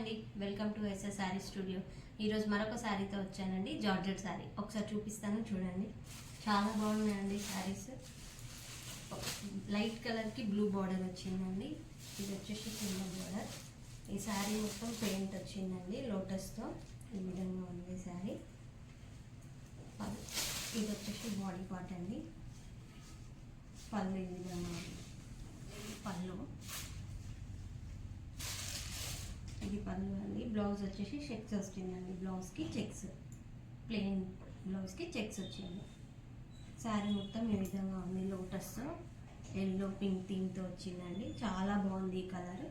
అండి, welcome to SS sari studio. ఈరోజు మరొక శారీతో వచ్చానండి, జార్జెట్ శారీ. ఒకసారి చూపిస్తాను చూడండి. చాలా బాగున్నాయండి శారీస్. లైట్ కలర్కి బ్లూ బార్డర్ వచ్చిందండి. ఇది వచ్చేసి చిన్న బార్డర్. ఈ శారీ మొత్తం పెయింట్ వచ్చిందండి లోటస్తో. ఈ విధంగా ఉంది శారీ. ఇది వచ్చేసి బాడీ పార్ట్ అండి. పళ్ళు ఈ విధంగా ఉంది. పళ్ళు ఇది పళ్ళు అండి. బ్లౌజ్ వచ్చేసి చెక్స్ వచ్చిందండి. బ్లౌజ్కి చెక్స్, ప్లెయిన్ బ్లౌజ్కి చెక్స్ వచ్చింది. శారీ మొత్తం ఈ విధంగా ఉంది. లోటస్ ఎల్లో పింక్ థీమ్తో వచ్చిందండి. చాలా బాగుంది ఈ కలర్.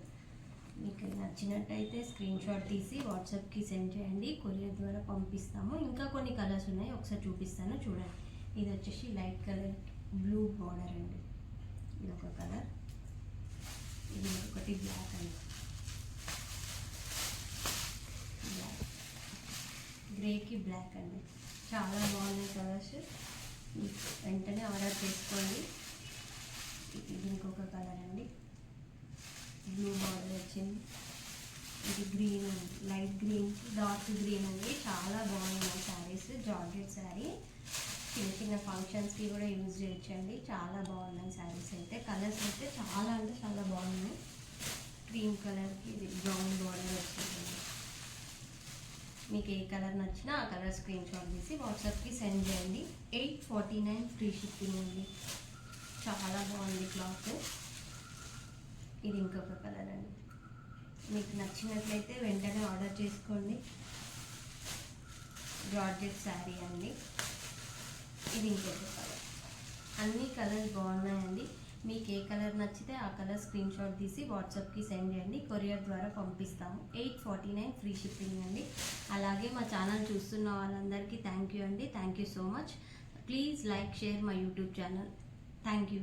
మీకు నచ్చినట్టయితే స్క్రీన్ షాట్ తీసి వాట్సాప్కి సెండ్ చేయండి, కొరియర్ ద్వారా పంపిస్తాము. ఇంకా కొన్ని కలర్స్ ఉన్నాయి, ఒకసారి చూపిస్తాను చూడండి. ఇది వచ్చేసి లైట్ కలర్ బ్లూ బార్డర్ అండి. ఇది ఒక కలర్, ఇది ఒకటి బ్లాక్ అండి. గ్రేకి బ్లాక్ అండి. చాలా బాగున్నాయి కలర్స్. వెంటనే ఆర్డర్ చేసుకోండి. ఇది ఇంకొక కలర్ అండి. బ్లూ బార్డర్ వచ్చింది. ఇది గ్రీన్ అండి, లైట్ గ్రీన్ డార్క్ గ్రీన్ అండి. చాలా బాగున్నాయి శారీస్. జార్జెట్ శారీ చిన్న చిన్న ఫంక్షన్స్కి కూడా యూజ్ చేయొచ్చండి. చాలా బాగున్నాయి శారీస్ అయితే. కలర్స్ అయితే చాలా అంటే చాలా బాగున్నాయి. క్రీమ్ కలర్కి ఇది బ్రౌన్ బార్డర్ వచ్చింది. మీకు ఏ కలర్ నచ్చినా ఆ కలర్ స్క్రీన్ షాట్ తీసి వాట్సాప్కి సెండ్ చేయండి. 849 ఫ్రీ షిప్పింగ్ అండి. చాలా బాగుంది క్లాత్. ఇది ఇంకొక కలర్ అండి. మీకు నచ్చినట్లయితే వెంటనే ఆర్డర్ చేసుకోండి. జార్జెట్ శారీ అండి. ఇది ఇంకొక కలర్. అన్ని కలర్స్ బాగున్నాయండి. మీకు ఏ కలర్ నచ్చితే ఆ కలర్ స్క్రీన్ షాట్ తీసి వాట్సాప్కి సెండ్ చేయండి, కొరియర్ ద్వారా పంపిస్తాము. 849 ఫ్రీ షిప్పింగ్ అండి. అలాగే మా ఛానల్ చూస్తున్న వాళ్ళందరికీ థ్యాంక్ యూ అండి. Thank you so much. Please like, share my YouTube channel. Thank you.